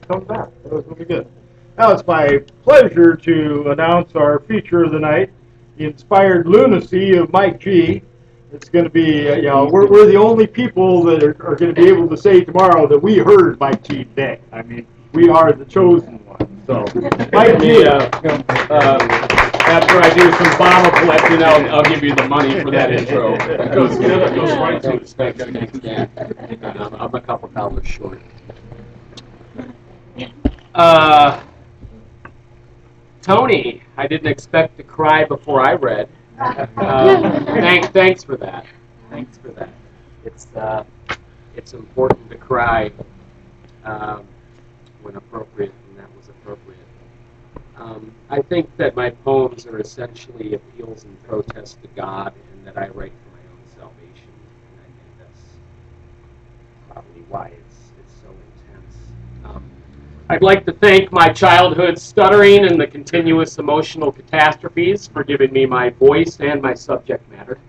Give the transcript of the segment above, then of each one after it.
Come back. That was going to be good. Now it's my pleasure to announce our feature of the night, the inspired lunacy of Mike G. It's going to be, we're the only people that are going to be able to say tomorrow that we heard Mike G today. I mean, we are the chosen ones. So, Mike G. After I do some bottle collecting, I'll give you the money for that intro. It goes right to the specs. I'm a couple dollars short. Tony, I didn't expect to cry before I read. Thanks for that. Thanks for that. It's important to cry when appropriate, and that was appropriate. I think that my poems are essentially appeals and protests to God, and that I write for my own salvation, and I think that's probably why it's so intense. I'd like to thank my childhood stuttering and the continuous emotional catastrophes for giving me my voice and my subject matter.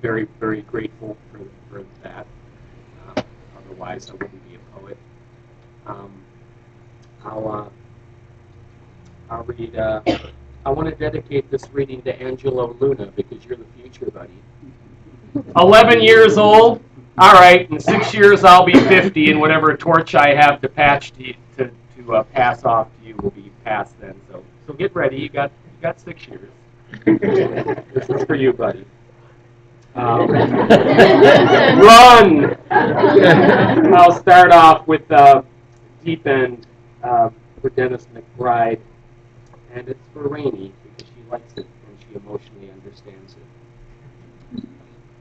Very, very grateful for that. Otherwise, I wouldn't be a poet. I'll read. I want to dedicate this reading to Angelo Luna because you're the future, buddy. 11 years old. All right, in 6 years I'll be 50, and whatever torch I have to pass off to you will be passed then. So get ready. You got 6 years. This is for you, buddy. Run. I'll start off with Deep End for Dennis McBride, and it's for Rainey because she likes it and she emotionally understands it.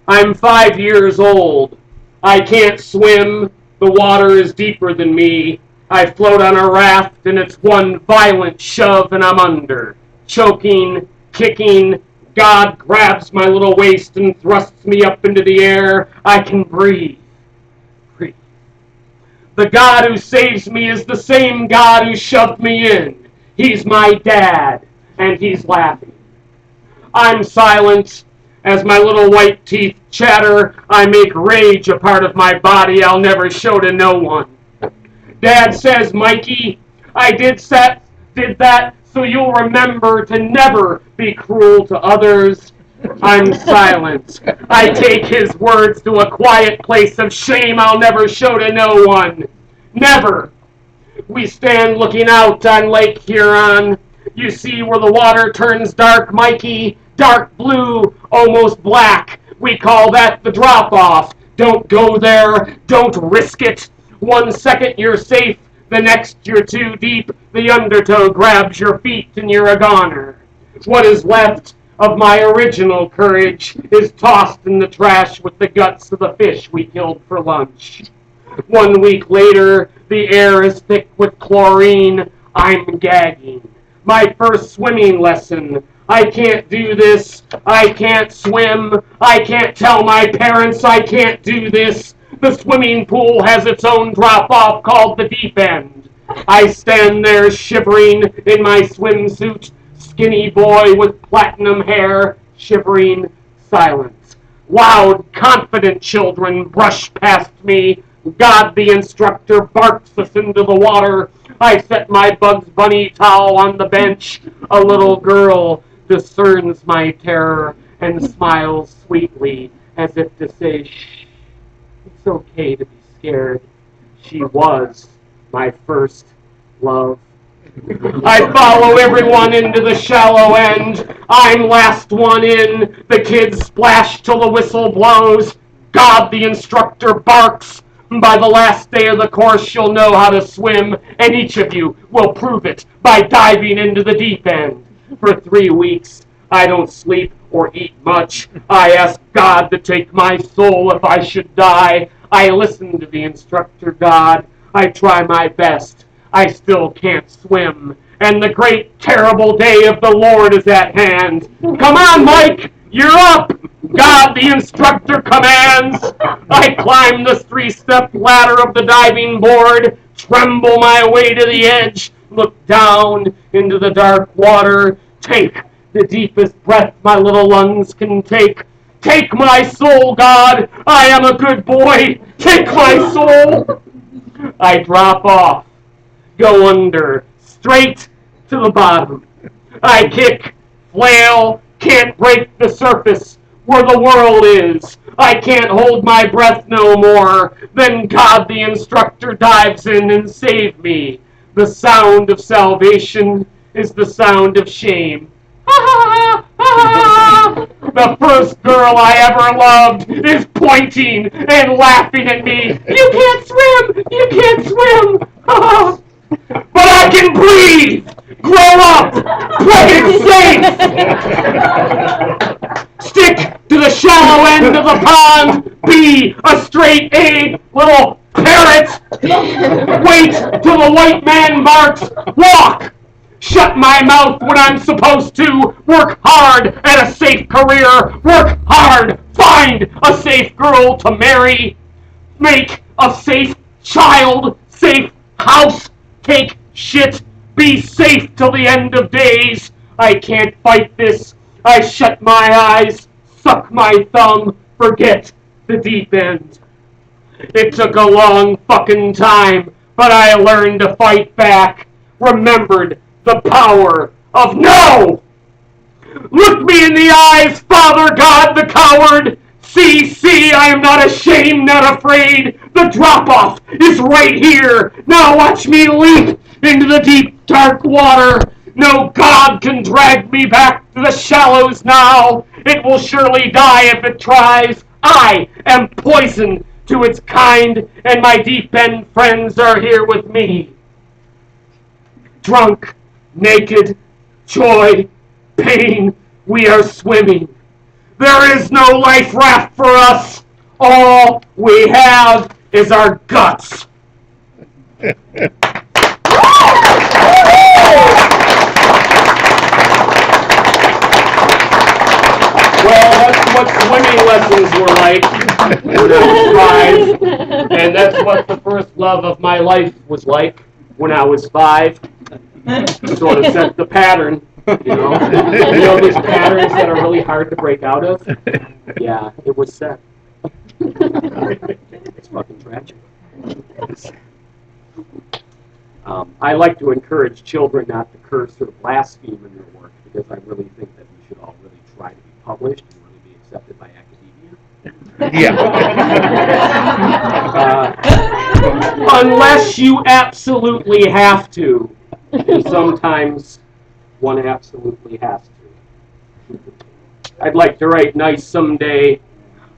I'm 5 years old. I can't swim. The water is deeper than me. I float on a raft, and it's one violent shove, and I'm under. Choking, kicking. God grabs my little waist and thrusts me up into the air. I can breathe. Breathe. The God who saves me is the same God who shoved me in. He's my dad, and he's laughing. I'm silent. As my little white teeth chatter, I make rage a part of my body I'll never show to no one. Dad says, Mikey, I did that so you'll remember to never be cruel to others. I'm silent. I take his words to a quiet place of shame I'll never show to no one. Never. We stand looking out on Lake Huron. You see where the water turns dark, Mikey? Dark blue, almost black. We call that the drop-off. Don't go there. Don't risk it. 1 second you're safe. The next you're too deep. The undertow grabs your feet and you're a goner. What is left of my original courage is tossed in the trash with the guts of the fish we killed for lunch. 1 week later, the air is thick with chlorine. I'm gagging. My first swimming lesson. I can't do this. I can't swim. I can't tell my parents I can't do this. The swimming pool has its own drop-off called the Deep End. I stand there shivering in my swimsuit, skinny boy with platinum hair, shivering, silent. Loud, confident children brush past me. God, the instructor, barks us into the water. I set my Bugs Bunny towel on the bench. A little girl discerns my terror and smiles sweetly as if to say, shh, it's okay to be scared. She was my first love. I follow everyone into the shallow end. I'm last one in. The kids splash till the whistle blows. God, the instructor, barks. By the last day of the course, you'll know how to swim, and each of you will prove it by diving into the deep end. For 3 weeks, I don't sleep or eat much. I ask God to take my soul if I should die. I listen to the instructor, God. I try my best. I still can't swim. And the great, terrible day of the Lord is at hand. Come on, Mike! You're up! God, the instructor, commands. I climb the 3-step ladder of the diving board, tremble my way to the edge, look down into the dark water, take the deepest breath my little lungs can take. Take my soul, God! I am a good boy! Take my soul! I drop off go under, straight to the bottom. I kick, flail, can't break the surface where the world is. I can't hold my breath no more. Then God the instructor dives in and saves me. The sound of salvation is the sound of shame. The first girl I ever loved is pointing and laughing at me. You can't swim! You can't swim! But I can breathe! Grow up! Play it safe! Stick to the shallow end of the pond! Be a straight A little parrot! Wait till the white man barks! Walk! Shut my mouth when I'm supposed to. Work hard at a safe career. Work hard. Find a safe girl to marry. Make a safe child. Safe house. Take shit. Be safe till the end of days. I can't fight this. I shut my eyes. Suck my thumb. Forget the deep end. It took a long fucking time, but I learned to fight back. Remembered the power of no! Look me in the eyes, Father God the coward! See, I am not ashamed, not afraid. The drop-off is right here. Now watch me leap into the deep, dark water. No God can drag me back to the shallows now. It will surely die if it tries. I am poison to its kind, and my deep-end friends are here with me. Drunk, naked, joy, pain, we are swimming. There is no life raft for us. All we have is our guts. Well, that's what swimming lessons were like when I was 5. And that's what the first love of my life was like when I was 5. Sort of set the pattern, you know. You know those patterns that are really hard to break out of? Yeah, it was set. It's fucking tragic. I like to encourage children not to curse or blaspheme in their work because I really think that we should all really try to be published and really be accepted by academia. Yeah. Unless you absolutely have to. And sometimes one absolutely has to. I'd like to write nice someday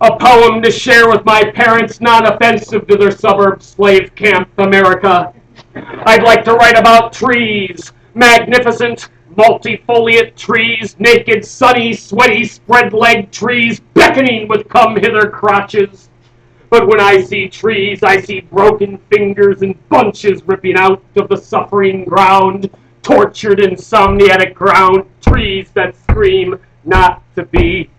a poem to share with my parents, not offensive to their suburb slave camp America. I'd like to write about trees, magnificent, multifoliate trees, naked, sunny, sweaty, spread-legged trees, beckoning with come-hither crotches. But when I see trees, I see broken fingers and bunches ripping out of the suffering ground, tortured, insomniatic ground, trees that scream not to be.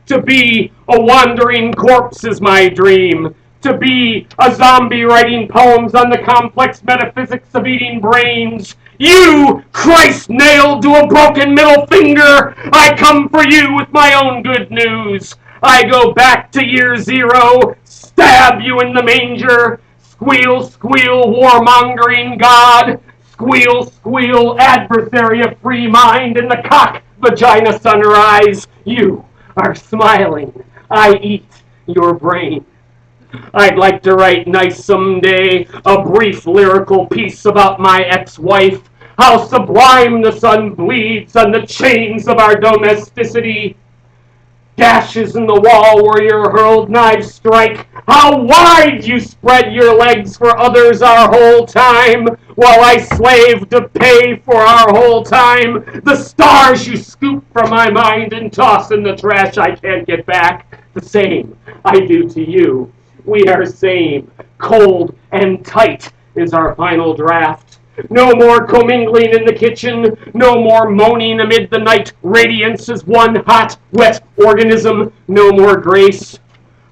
To be a wandering corpse is my dream. To be a zombie writing poems on the complex metaphysics of eating brains. You, Christ nailed to a broken middle finger, I come for you with my own good news. I go back to year 0, stab you in the manger, squeal, squeal, warmongering God, squeal, squeal, adversary of free mind in the cock vagina sunrise. You are smiling. I eat your brain. I'd like to write nice someday a brief lyrical piece about my ex-wife, how sublime the sun bleeds on the chains of our domesticity. Gashes in the wall where your hurled knives strike, how wide you spread your legs for others our whole time, while I slave to pay for our whole time. The stars you scoop from my mind and toss in the trash I can't get back. The same I do to you. We are same. Cold and tight is our final draft. No more commingling in the kitchen. No more moaning amid the night. Radiance is one hot, wet organism. No more grace.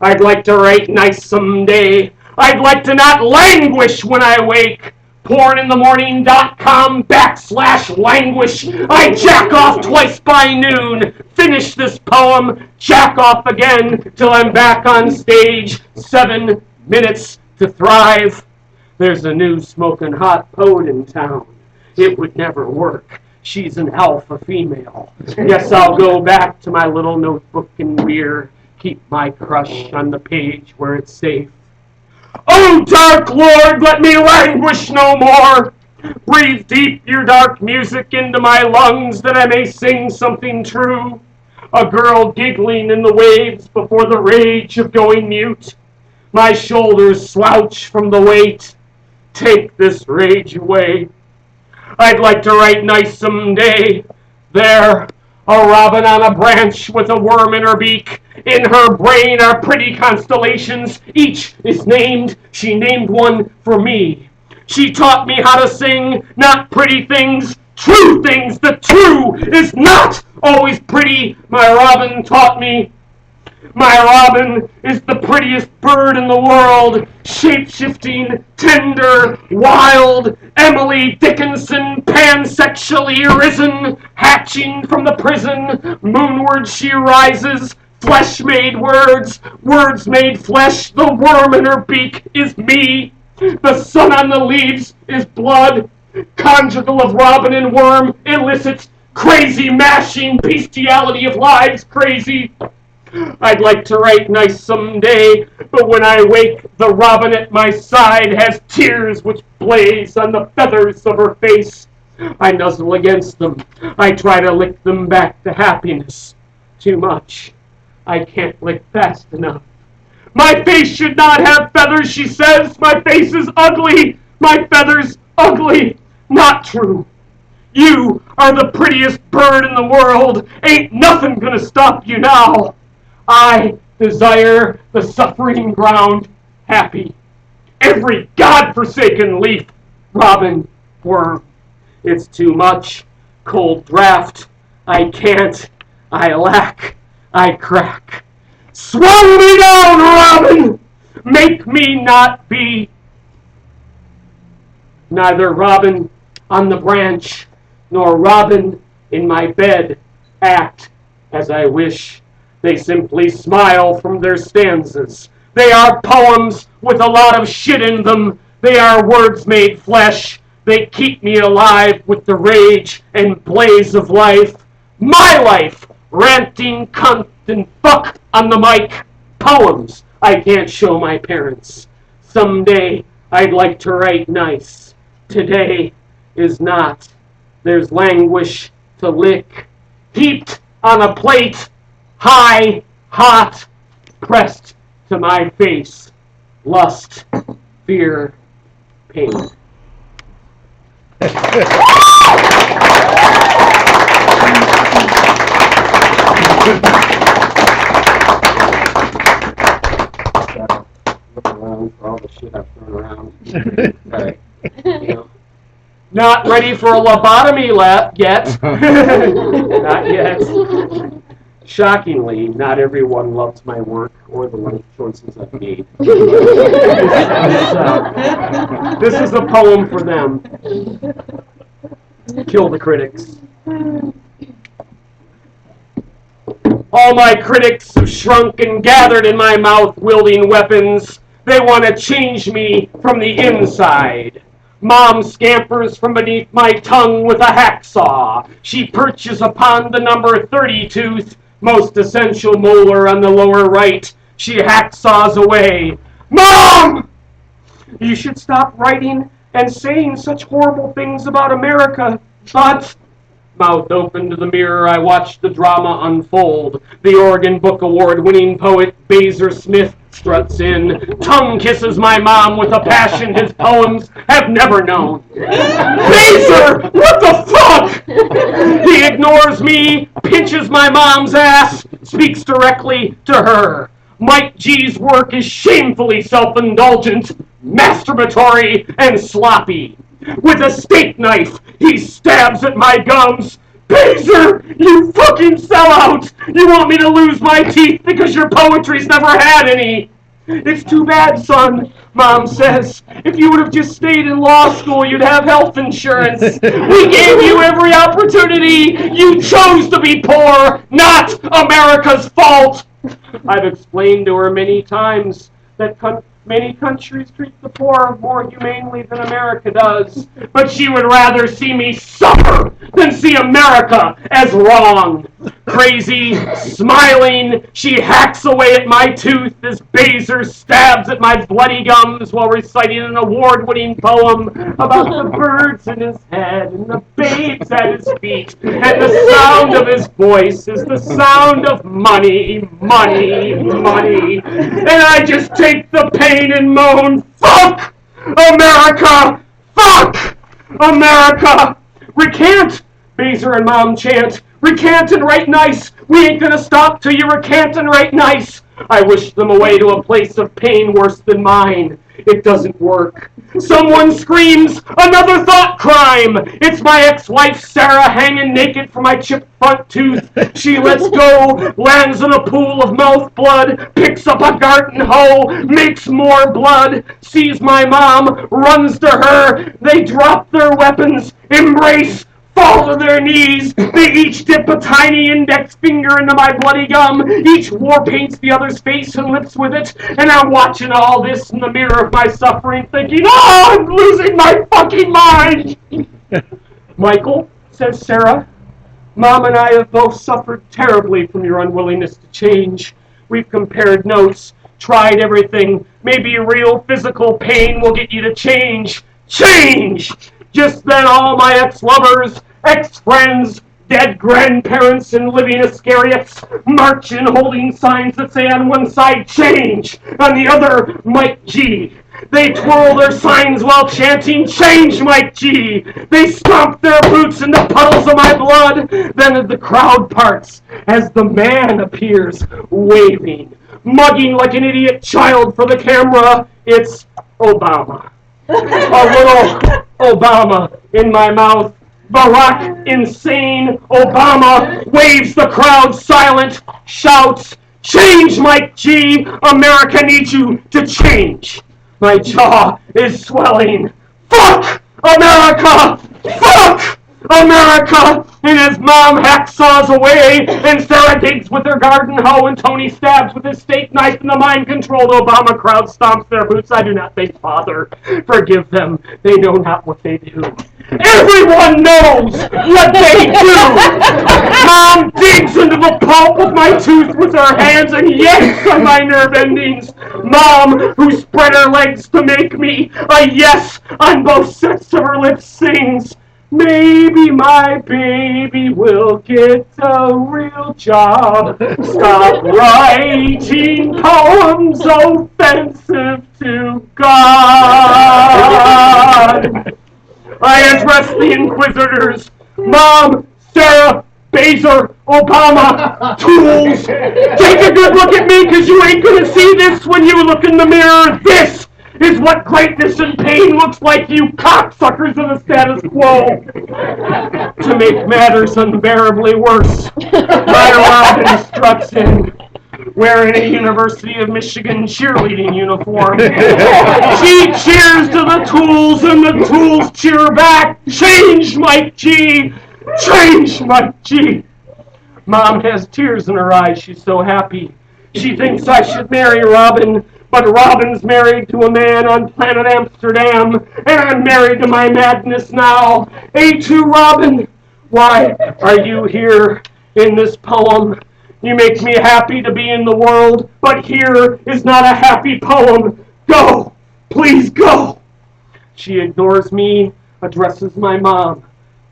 I'd like to write nice someday. I'd like to not languish when I wake. Porninthemorning.com/languish. I jack off twice by noon. Finish this poem. Jack off again till I'm back on stage. 7 minutes to thrive. There's a new smoking hot poet in town. It would never work. She's an alpha female. Guess I'll go back to my little notebook and weir. Keep my crush on the page where it's safe. Oh, dark Lord, let me languish no more. Breathe deep your dark music into my lungs that I may sing something true. A girl giggling in the waves before the rage of going mute. My shoulders slouch from the weight. Take this rage away. I'd like to write nice someday. There, a robin on a branch with a worm in her beak. In her brain are pretty constellations. Each is named. She named one for me. She taught me how to sing, not pretty things, true things. The true is not always pretty, my robin taught me. My robin is the prettiest bird in the world, shape-shifting, tender, wild, Emily Dickinson, pansexually arisen, hatching from the prison, moonward she rises, flesh-made words, words made flesh, the worm in her beak is me, the sun on the leaves is blood, conjugal of robin and worm elicits crazy mashing bestiality of lives crazy. I'd like to write nice someday, but when I wake, the robin at my side has tears which blaze on the feathers of her face. I nuzzle against them. I try to lick them back to happiness. Too much. I can't lick fast enough. My face should not have feathers, she says. My face is ugly. My feathers ugly. Not true. You are the prettiest bird in the world. Ain't nothing gonna stop you now. I desire the suffering ground happy. Every God-forsaken leaf, robin, worm. It's too much. Cold draft. I can't. I lack. I crack. Swallow me down, robin! Make me not be. Neither robin on the branch, nor robin in my bed act as I wish. They simply smile from their stanzas. They are poems with a lot of shit in them. They are words made flesh. They keep me alive with the rage and blaze of life. My life, ranting cunt and fuck on the mic. Poems I can't show my parents. Someday I'd like to write nice. Today is not. There's languish to lick. Heaped on a plate. High, hot, pressed to my face, lust, fear, pain. Look around for all the shit I've thrown around. Right. You know, not ready for a lobotomy yet. Not yet. Shockingly, not everyone loves my work or the life choices I've made. This is a poem for them. Kill the critics. All my critics have shrunk and gathered in my mouth, wielding weapons. They want to change me from the inside. Mom scampers from beneath my tongue with a hacksaw. She perches upon the number 30 tooth, most essential molar on the lower right. She hacksaws away. Mom! You should stop writing and saying such horrible things about America. But, mouth open to the mirror, I watch the drama unfold. The Oregon Book Award-winning poet Baser Smith struts in. Tongue kisses my mom with a passion his poems have never known. Baser! What the fuck? He ignores me, pinches my mom's ass, speaks directly to her. Mike G's work is shamefully self-indulgent, masturbatory, and sloppy. With a steak knife, he stabs at my gums. Baser, you fucking sellout! You want me to lose my teeth because your poetry's never had any? It's too bad, son, Mom says. If you would have just stayed in law school, you'd have health insurance. We gave you every opportunity. You chose to be poor, not America's fault. I've explained to her many times that Many countries treat the poor more humanely than America does, but she would rather see me suffer than see America as wrong. Crazy, smiling, she hacks away at my tooth as Baser stabs at my bloody gums while reciting an award-winning poem about the birds in his head and the babes at his feet, and the sound of his voice is the sound of money, money, money. And I just take the pain and moan, fuck America! Fuck America! Recant! Baser and Mom chant. Recant and write nice. We ain't gonna stop till you recant and write nice. I wish them away to a place of pain worse than mine. It doesn't work. Someone screams, another thought crime. It's my ex-wife Sarah hanging naked from my chipped front tooth. She lets go, lands in a pool of mouth blood, picks up a garden hoe, makes more blood, sees my mom, runs to her. They drop their weapons, embrace, fall to their knees. They each dip a tiny index finger into my bloody gum. Each war paints the other's face and lips with it. And I'm watching all this in the mirror of my suffering, thinking, oh, I'm losing my fucking mind. Michael, says Sarah, Mom and I have both suffered terribly from your unwillingness to change. We've compared notes, tried everything. Maybe real physical pain will get you to change. Change! Just then all my ex-lovers, ex-friends, dead grandparents, and living Iscariots march in holding signs that say on one side, change, on the other, Mike G. They twirl their signs while chanting, change, Mike G. They stomp their boots into puddles of my blood. Then the crowd parts as the man appears, waving, mugging like an idiot child for the camera. It's Obama. A little Obama in my mouth. Barack, insane Obama, waves the crowd silent, shouts, change, Mike G. America needs you to change. My jaw is swelling. Fuck America! Fuck America! And as Mom hacksaws away, and Sarah digs with her garden hoe, and Tony stabs with his steak knife, and the mind-controlled Obama crowd stomps their boots, I do not say, Father, forgive them. They know not what they do. Everyone knows what they do! Mom digs into the pulp of my tooth with her hands and yanks on my nerve endings. Mom, who spread her legs to make me a yes on both sets of her lips, sings, maybe my baby will get a real job. Stop writing poems offensive to God. I address the inquisitors. Mom, Sarah, Baser, Obama, tools. Take a good look at me, because you ain't going to see this when you look in the mirror. This is what greatness and pain looks like, you cocksuckers of the status quo. To make matters unbearably worse, my Robin struts in, wearing a University of Michigan cheerleading uniform. She cheers to the tools, and the tools cheer back. Change, Mike G! Change, Mike G! Mom has tears in her eyes. She's so happy. She thinks I should marry Robin, but Robin's married to a man on planet Amsterdam, and I'm married to my madness now. A2 Robin, why are you here in this poem? You make me happy to be in the world, but here is not a happy poem. Go! Please go! She ignores me, addresses my mom.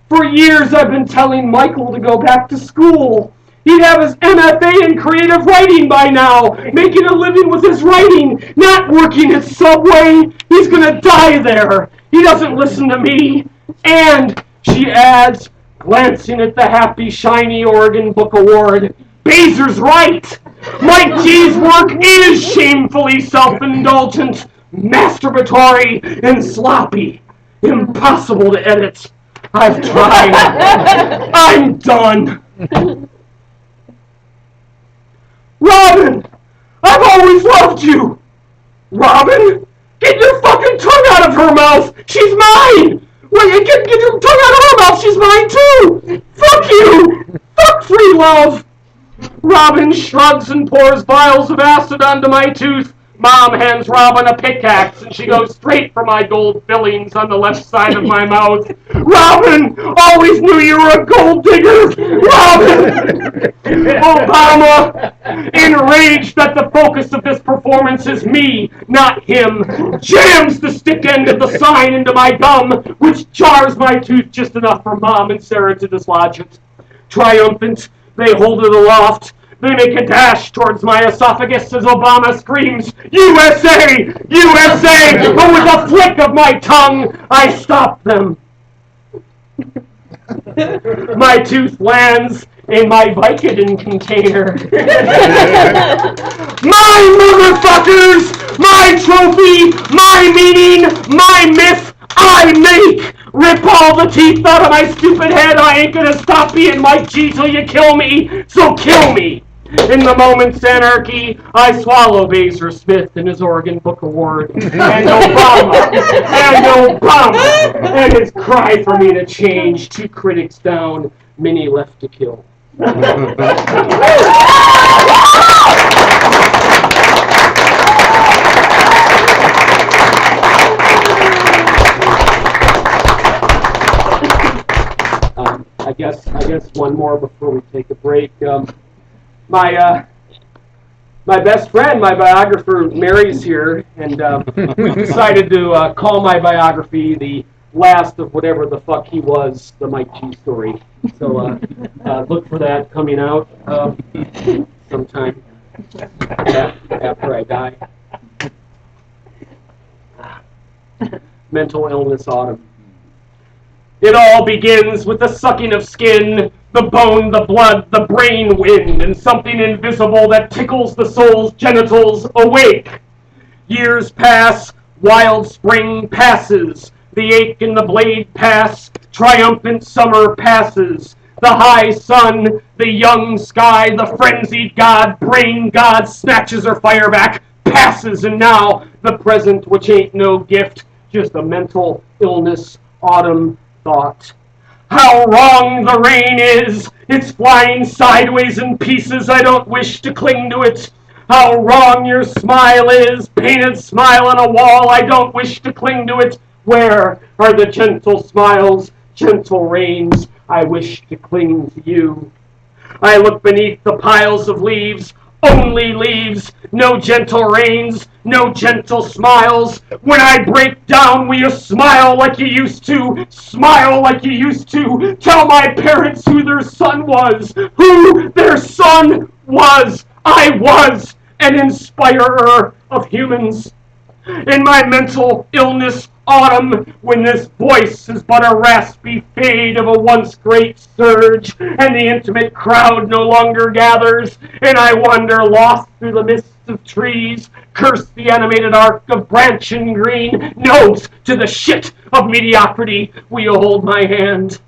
For years I've been telling Michael to go back to school. He'd have his MFA in creative writing by now, making a living with his writing, not working at Subway. He's gonna die there. He doesn't listen to me. And, she adds, glancing at the happy, shiny Oregon Book Award, Baser's right. Mike G's work is shamefully self-indulgent, masturbatory, and sloppy. Impossible to edit. I've tried. I'm done. Robin! I've always loved you! Robin? Get your fucking tongue out of her mouth! She's mine! Wait, get your tongue out of her mouth! She's mine too! Fuck you! Fuck free love! Robin shrugs and pours vials of acid onto my tooth. Mom hands Robin a pickaxe, and she goes straight for my gold fillings on the left side of my mouth. Robin, always knew you were a gold digger. Robin! Obama, enraged that the focus of this performance is me, not him, jams the stick end of the sign into my gum, which jars my tooth just enough for Mom and Sarah to dislodge it. Triumphant, they hold it aloft. They make a dash towards my esophagus as Obama screams, USA! USA! But with a flick of my tongue, I stop them. My tooth lands in my Vicodin container. My motherfuckers! My trophy! My meaning! My myth! I make! Rip all the teeth out of my stupid head! I ain't gonna stop being Mike G till you kill me! So kill me! In the moment's anarchy, I swallow Baser Smith and his Oregon Book Award, and Obama, and his cry for me to change. 2 critics down, many left to kill. I guess one more before we take a break. My best friend, my biographer, Mary's here, and we decided to call my biography the last of whatever the fuck he was, the Mike G story. So look for that coming out sometime after I die. Mental illness autumn. It all begins with the sucking of skin, the bone, the blood, the brain wind, and something invisible that tickles the soul's genitals awake. Years pass, wild spring passes, the ache in the blade pass, triumphant summer passes, the high sun, the young sky, the frenzied god, brain god snatches her fire back, passes, and now the present, which ain't no gift, just a mental illness autumn thought. How wrong the rain is! It's flying sideways in pieces, I don't wish to cling to it. How wrong your smile is! Painted smile on a wall, I don't wish to cling to it. Where are the gentle smiles, gentle rains? I wish to cling to you. I look beneath the piles of leaves, only leaves, no gentle rains, no gentle smiles. When I break down, will you smile like you used to? Smile like you used to. Tell my parents who their son was. Who their son was. I was an inspirer of humans. In my mental illness autumn, when this voice is but a raspy fade of a once great surge, and the intimate crowd no longer gathers, and I wander lost through the mists of trees, curse the animated arc of branch and green, nose to the shit of mediocrity, will you hold my hand?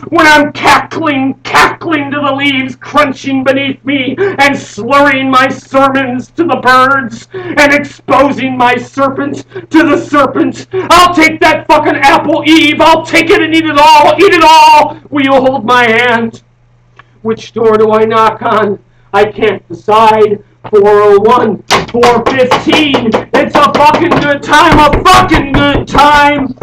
When I'm cackling to the leaves crunching beneath me and slurring my sermons to the birds and exposing my serpent to the serpent, I'll take that fucking apple Eve, I'll take it and eat it all, will you hold my hand? Which door do I knock on? I can't decide. 401, 415, it's a fucking good time, a fucking good time.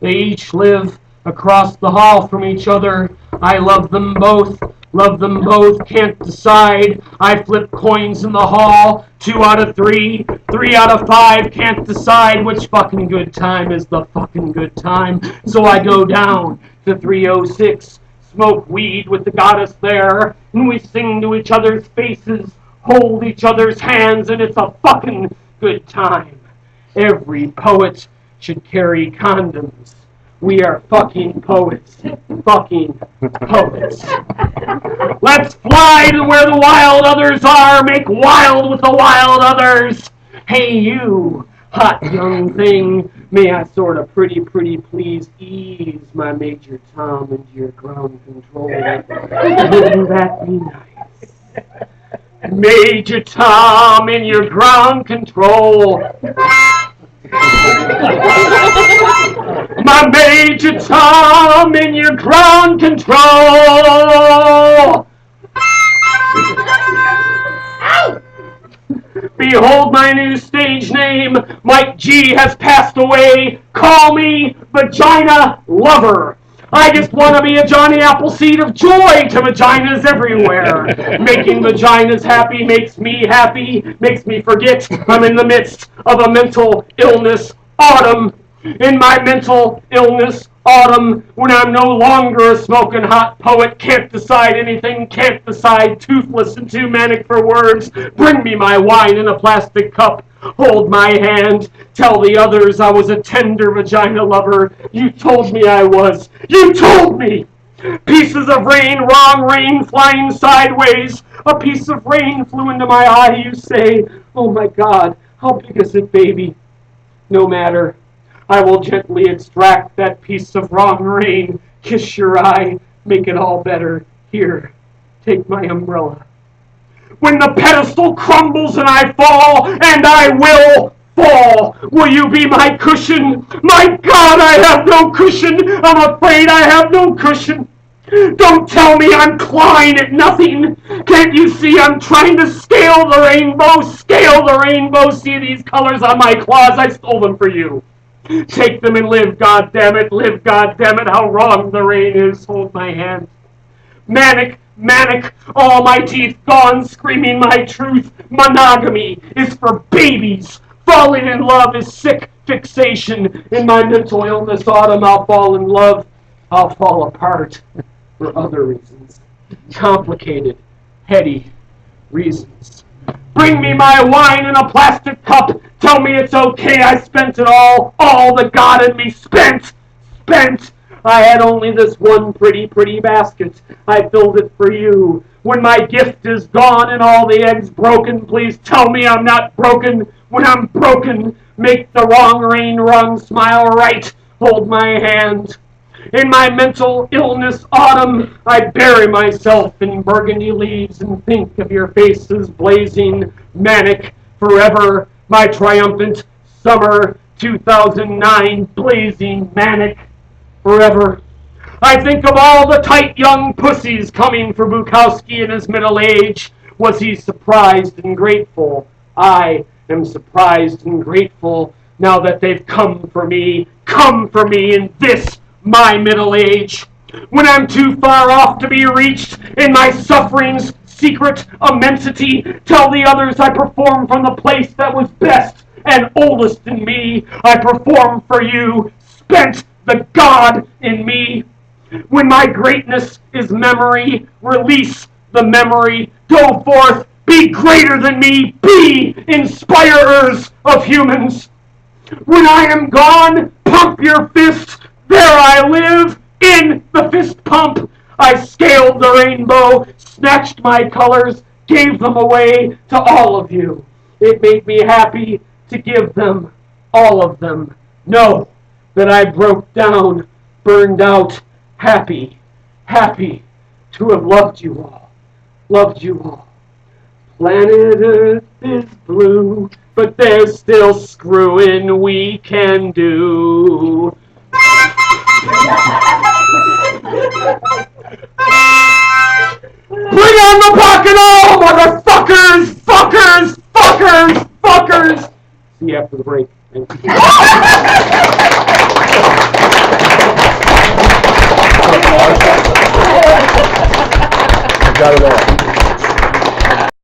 They each live across the hall from each other. I love them both, can't decide. I flip coins in the hall, 2 out of 3, 3 out of 5, can't decide which fucking good time is the fucking good time. So I go down to 306, smoke weed with the goddess there, and we sing to each other's faces, hold each other's hands, and it's a fucking good time. Every poet should carry condoms. We are fucking poets. Fucking poets. Let's fly to where the wild others are. Make wild with the wild others. Hey you, hot young thing. May I sort of pretty please ease my Major Tom into your ground control. Wouldn't that be nice? Major Tom in your ground control. My Major Tom in your ground control. Behold my new stage name. Mike G has passed away. Call me Vagina Lover. I just want to be a Johnny Appleseed of joy to vaginas everywhere. Making vaginas happy makes me happy, makes me forget I'm in the midst of a mental illness autumn. In my mental illness autumn, when I'm no longer a smoking hot poet, can't decide anything, can't decide, toothless and too manic for words, bring me my wine in a plastic cup. Hold my hand. Tell the others I was a tender vagina lover. You told me I was. You told me. Pieces of rain, wrong rain, flying sideways. A piece of rain flew into my eye, you say. Oh my God, how big is it, baby? No matter. I will gently extract that piece of wrong rain. Kiss your eye. Make it all better. Here, take my umbrella. When the pedestal crumbles and I fall, and I will fall, will you be my cushion? My God, I have no cushion. I'm afraid I have no cushion. Don't tell me I'm clawing at nothing. Can't you see I'm trying to scale the rainbow? Scale the rainbow. See these colors on my claws? I stole them for you. Take them and live, goddammit. Live, goddammit. How wrong the rain is. Hold my hand. Manic, manic, all my teeth gone, screaming my truth. Monogamy is for babies. Falling in love is sick fixation. In my mental illness autumn, I'll fall in love. I'll fall apart for other reasons. Complicated, heady reasons. Bring me my wine in a plastic cup. Tell me it's okay, I spent it all the God in me spent. I had only this one pretty basket. I filled it for you. When my gift is gone and all the eggs broken, please tell me I'm not broken. When I'm broken, make the wrong rain, wrong smile right. Hold my hand. In my mental illness autumn, I bury myself in burgundy leaves and think of your faces blazing manic forever. My triumphant summer 2009 blazing manic forever. I think of all the tight young pussies coming for Bukowski in his middle age. Was he surprised and grateful? I am surprised and grateful now that they've come for me in this, my middle age. When I'm too far off to be reached in my suffering's secret immensity, tell the others I perform from the place that was best and oldest in me. I perform for you, spent the God in me. When my greatness is memory, release the memory. Go forth, be greater than me, be inspirers of humans. When I am gone, pump your fist. There I live, in the fist pump. I scaled the rainbow, snatched my colors, gave them away to all of you. It made me happy to give them, all of them. Know that I broke down, burned out, happy to have loved you all. Planet Earth is blue, but there's still screwing we can do. Bring on the Bacchanal, motherfuckers! Fuckers! See you after the break. Thank you. I got it all.